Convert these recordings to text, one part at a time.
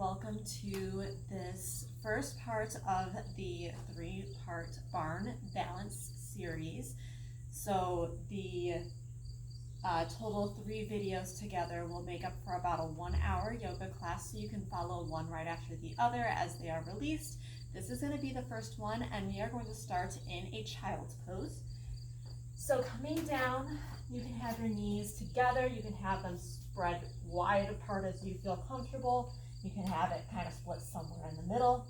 welcome to this first part of the 3-part barn balance series. So the total 3 videos together will make up for about a 1-hour yoga class, so you can follow one right after the other as they are released. This is going to be the first one, and we are going to start in a child's pose. So coming down, you can have your knees together, you can have them spread wide apart as you feel comfortable. You can have it kind of split somewhere in the middle.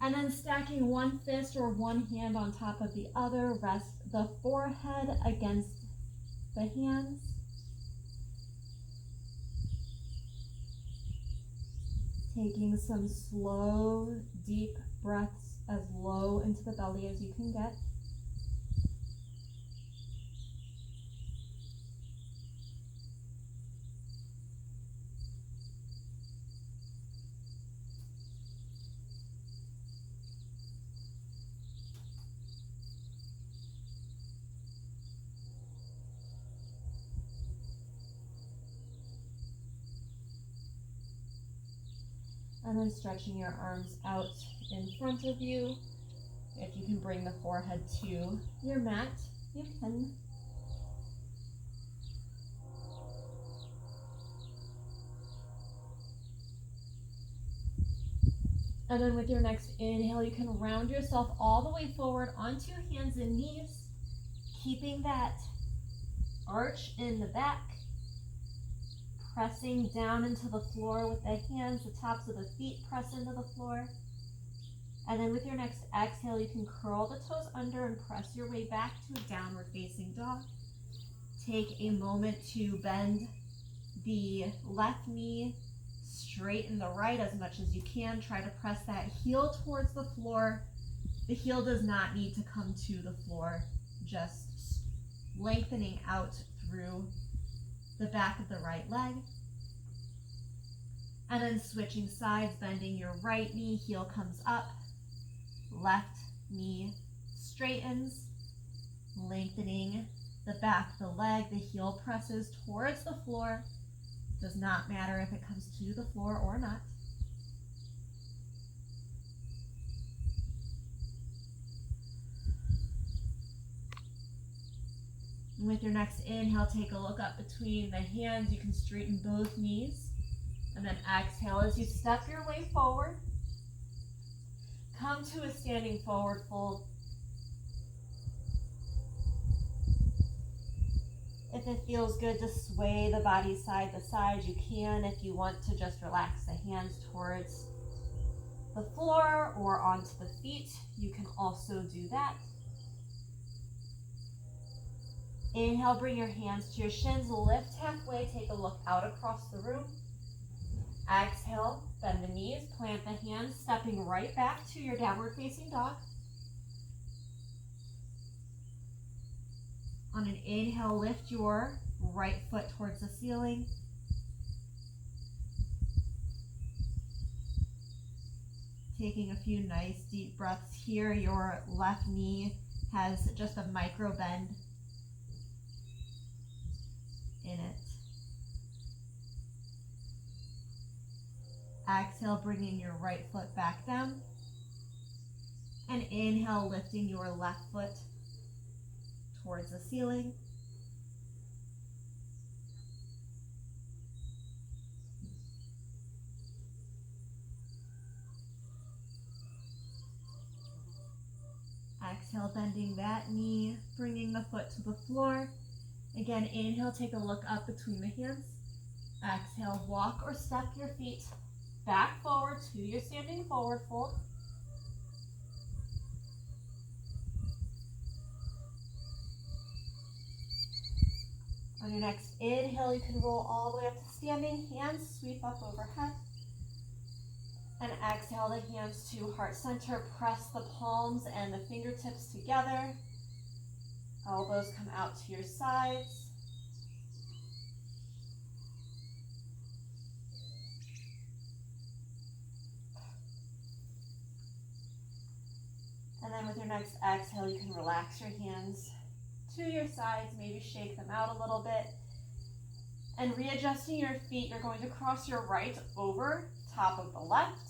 And then stacking one fist or one hand on top of the other, rest the forehead against the hands. Taking some slow, deep breaths as low into the belly as you can get. And then stretching your arms out in front of you. If you can bring the forehead to your mat, you can. And then with your next inhale, you can round yourself all the way forward onto your hands and knees, keeping that arch in the back. Pressing down into the floor with the hands, the tops of the feet press into the floor. And then with your next exhale, you can curl the toes under and press your way back to a downward facing dog. Take a moment to bend the left knee, straighten the right as much as you can. Try to press that heel towards the floor. The heel does not need to come to the floor, just lengthening out through the back of the right leg. And then switching sides, bending your right knee, heel comes up, left knee straightens, lengthening the back of the leg, the heel presses towards the floor. Does not matter if it comes to the floor or not. And with your next inhale, take a look up between the hands. You can straighten both knees. And then exhale as you step your way forward. Come to a standing forward fold. If it feels good to sway the body side to side, you can. If you want to just relax the hands towards the floor or onto the feet, you can also do that. Inhale, bring your hands to your shins, lift halfway, take a look out across the room. Exhale, bend the knees, plant the hands, stepping right back to your downward facing dog. On an inhale, lift your right foot towards the ceiling. Taking a few nice deep breaths here. Your left knee has just a micro bend in it. Exhale, bringing your right foot back down. And inhale, lifting your left foot towards the ceiling. Exhale, bending that knee, bringing the foot to the floor. Again, inhale, take a look up between the hands. Exhale, walk or step your feet back forward to your standing forward fold. On your next inhale, you can roll all the way up to standing, hands sweep up overhead. And exhale the hands to heart center, press the palms and the fingertips together. Elbows come out to your sides. And then with your next exhale, you can relax your hands to your sides, maybe shake them out a little bit. And readjusting your feet, you're going to cross your right over top of the left.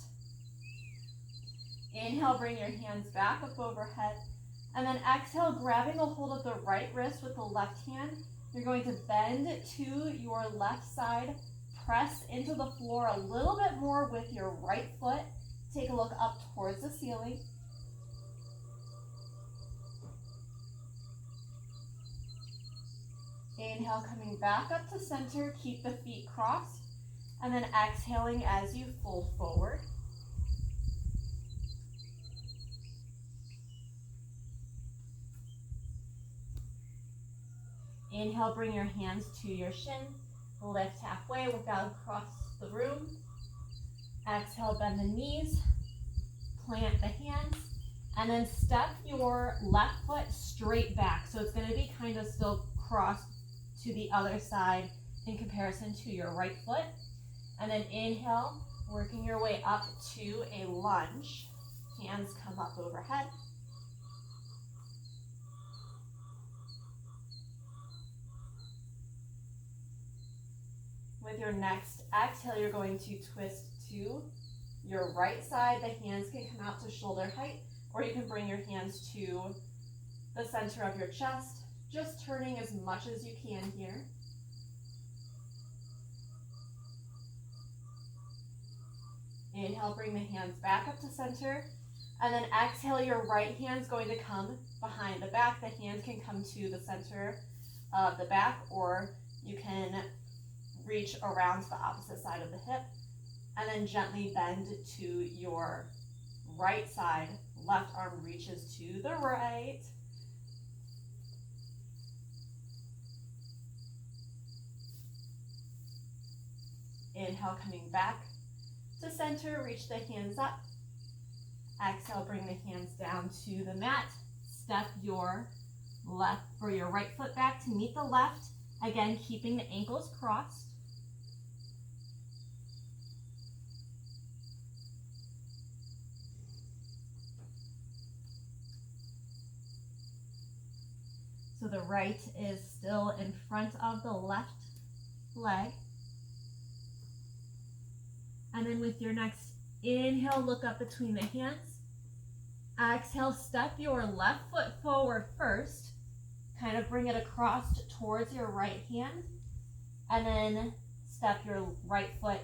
Inhale, bring your hands back up overhead. And then exhale, grabbing a hold of the right wrist with the left hand. You're going to bend to your left side, press into the floor a little bit more with your right foot. Take a look up towards the ceiling. Inhale, coming back up to center, keep the feet crossed. And then exhaling as you fold forward. Inhale, bring your hands to your shin. Lift halfway, look out across the room. Exhale, bend the knees. Plant the hands. And then step your left foot straight back. So it's going to be kind of still crossed to the other side in comparison to your right foot. And then inhale, working your way up to a lunge. Hands come up overhead. With your next exhale, you're going to twist to your right side. The hands can come out to shoulder height, or you can bring your hands to the center of your chest, just turning as much as you can here. Inhale, bring the hands back up to center, and then exhale, your right hand's going to come behind the back. The hand can come to the center of the back, or you can reach around to the opposite side of the hip, and then gently bend to your right side. Left arm reaches to the right. Inhale, coming back to center, reach the hands up. Exhale, bring the hands down to the mat. Step your left or your right foot back to meet the left. Again, keeping the ankles crossed. So the right is still in front of the left leg. And then with your next inhale, look up between the hands. Exhale, step your left foot forward first. Kind of bring it across towards your right hand. And then step your right foot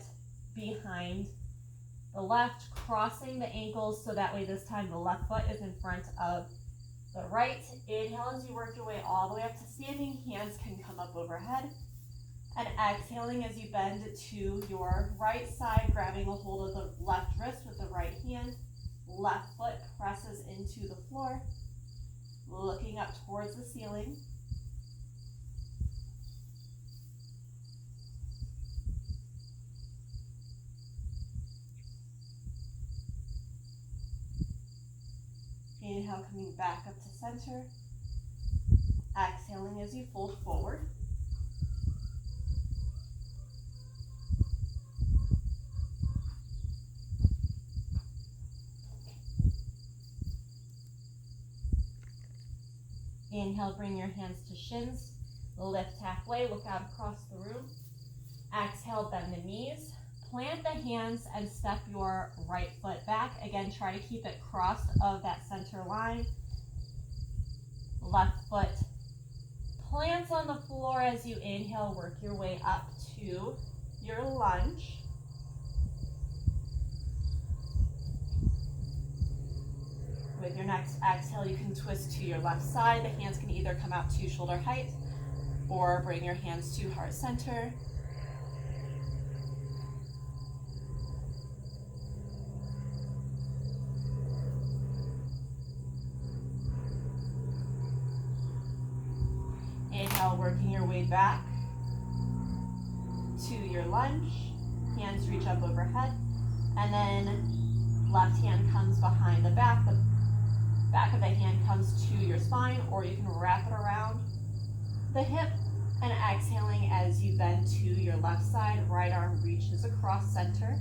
behind the left, crossing the ankles so that way this time the left foot is in front of the right. Inhale as you work your way all the way up to standing. Hands can come up overhead. And exhaling as you bend to your right side, grabbing a hold of the left wrist with the right hand. Left foot presses into the floor, looking up towards the ceiling. Inhale, coming back up to center. Exhaling as you fold forward. Inhale, bring your hands to shins. Lift halfway, look out across the room. Exhale, bend the knees. Plant the hands and step your right foot back. Again, try to keep it crossed of that center line. Left foot plants on the floor as you inhale, work your way up to your lunge. With your next exhale, you can twist to your left side. The hands can either come out to shoulder height or bring your hands to heart center. Inhale, working your way back to your lunge. Hands reach up overhead. And then left hand comes behind the back. The back of the hand comes to your spine, or you can wrap it around the hip. And exhaling as you bend to your left side, right arm reaches across center.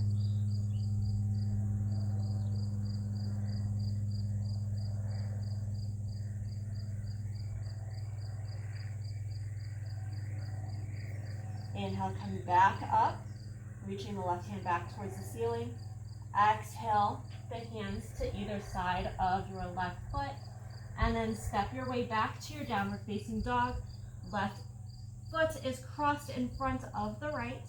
Inhale, come back up, reaching the left hand back towards the ceiling. Exhale, the hands to either side of your left foot, and then step your way back to your downward facing dog. Left foot is crossed in front of the right.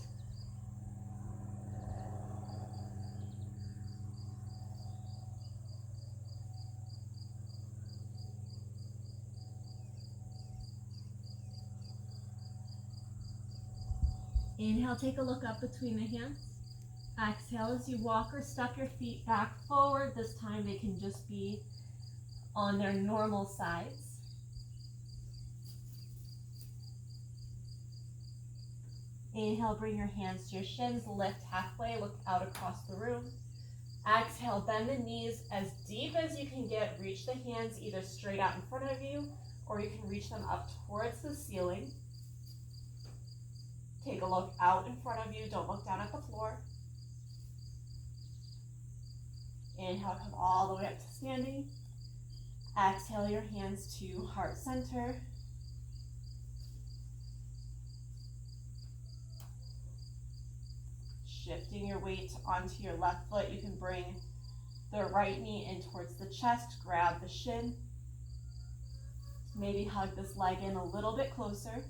Inhale, take a look up between the hands. Exhale as you walk or step your feet back forward. This time they can just be on their normal sides. Inhale, bring your hands to your shins, lift halfway, look out across the room. Exhale, bend the knees as deep as you can get. Reach the hands either straight out in front of you, or you can reach them up towards the ceiling. Take a look out in front of you, don't look down at the floor. Inhale, come all the way up to standing. Exhale your hands to heart center. Shifting your weight onto your left foot, you can bring the right knee in towards the chest, grab the shin. Maybe hug this leg in a little bit closer.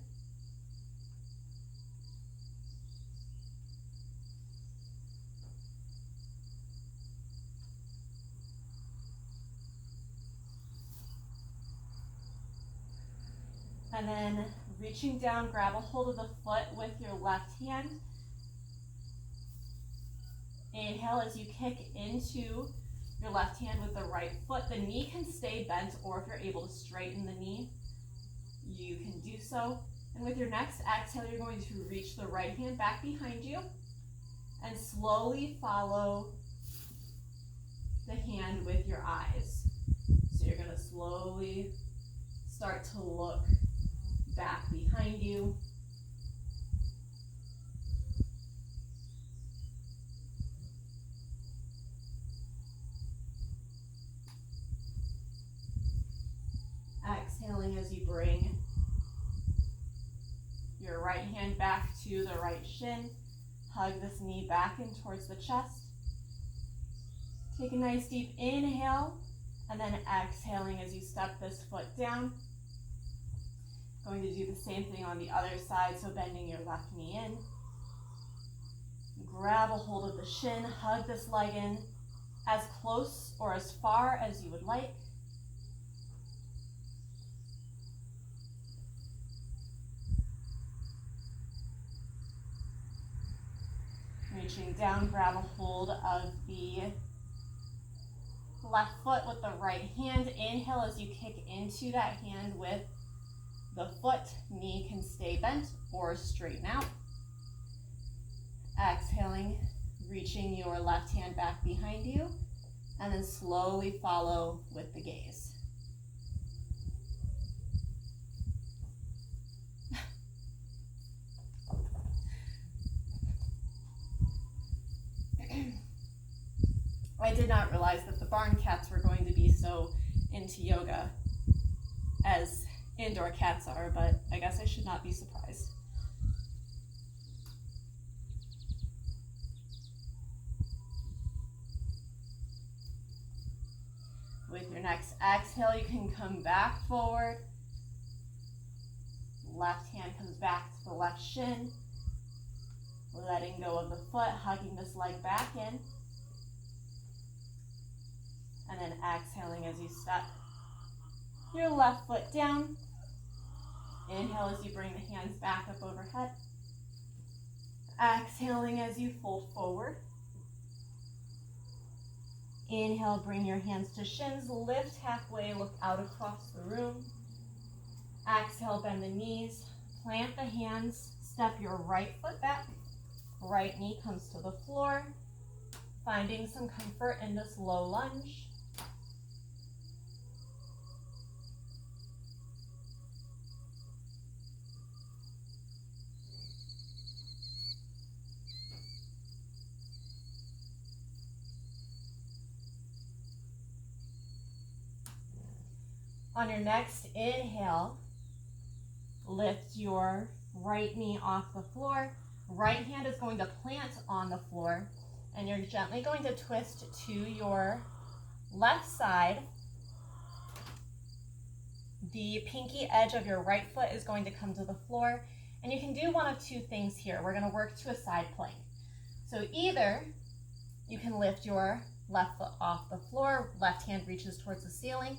And then reaching down, grab a hold of the foot with your left hand. Inhale as you kick into your left hand with the right foot. The knee can stay bent, or if you're able to straighten the knee, you can do so. And with your next exhale, you're going to reach the right hand back behind you and slowly follow the hand with your eyes. So you're going to slowly start to look back behind you. Exhaling as you bring your right hand back to the right shin. Hug this knee back in towards the chest. Take a nice deep inhale, and then exhaling as you step this foot down. Going to do the same thing on the other side, so bending your left knee in. Grab a hold of the shin, hug this leg in as close or as far as you would like. Reaching down, grab a hold of the left foot with the right hand. Inhale as you kick into that hand with the foot. Knee can stay bent or straighten out. Exhaling, reaching your left hand back behind you, and then slowly follow with the gaze. I did not realize that the barn cats were going to be so into yoga as indoor cats are, but I guess I should not be surprised. With your next exhale, you can come back forward. Left hand comes back to the left shin. Letting go of the foot, hugging this leg back in. And then exhaling as you step your left foot down. Inhale as you bring the hands back up overhead. Exhaling as you fold forward. Inhale, bring your hands to shins, lift halfway, look out across the room. Exhale, bend the knees, plant the hands, step your right foot back. Right knee comes to the floor, finding some comfort in this low lunge. On your next inhale, lift your right knee off the floor. Right hand is going to plant on the floor, and you're gently going to twist to your left side. The pinky edge of your right foot is going to come to the floor, and you can do one of two things here. We're going to work to a side plank. So either you can lift your left foot off the floor, left hand reaches towards the ceiling,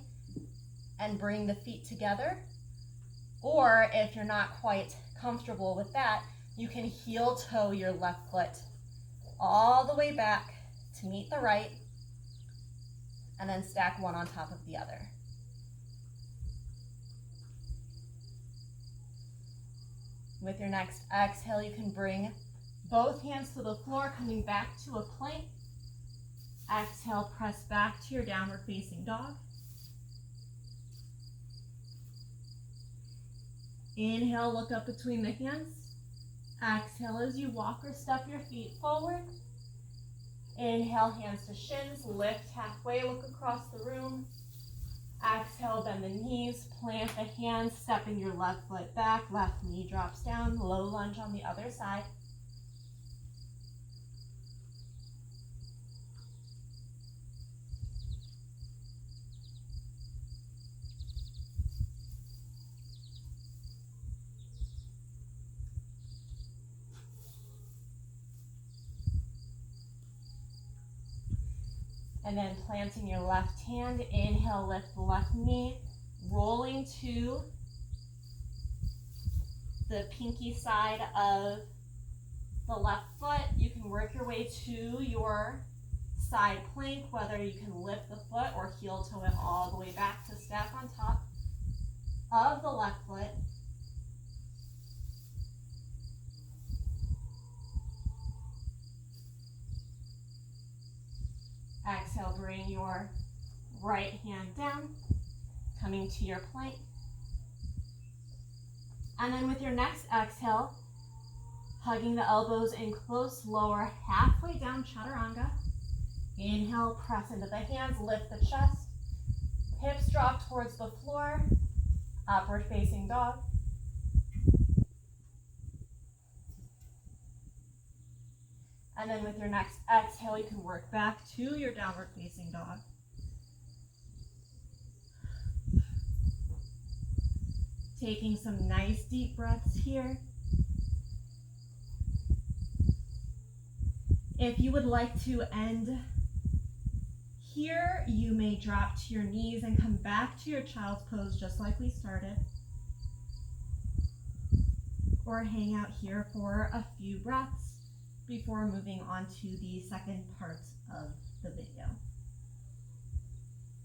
and bring the feet together. Or if you're not quite comfortable with that, you can heel toe your left foot all the way back to meet the right, and then stack one on top of the other. With your next exhale, you can bring both hands to the floor, coming back to a plank. Exhale, press back to your downward facing dog. Inhale, look up between the hands. Exhale as you walk or step your feet forward. Inhale, hands to shins, lift halfway, look across the room. Exhale, bend the knees, plant the hands, stepping your left foot back, left knee drops down, low lunge on the other side. And then planting your left hand, inhale, lift the left knee, rolling to the pinky side of the left foot. You can work your way to your side plank, whether you can lift the foot or heel toe it all the way back to stack on top of the left foot. Exhale, bring your right hand down, coming to your plank. And then with your next exhale, hugging the elbows in close, lower halfway down chaturanga. Inhale, press into the hands, lift the chest. Hips drop towards the floor, upward facing dog. And then with your next exhale, you can work back to your downward facing dog. Taking some nice deep breaths here. If you would like to end here, you may drop to your knees and come back to your child's pose just like we started. Or hang out here for a few breaths before moving on to the second part of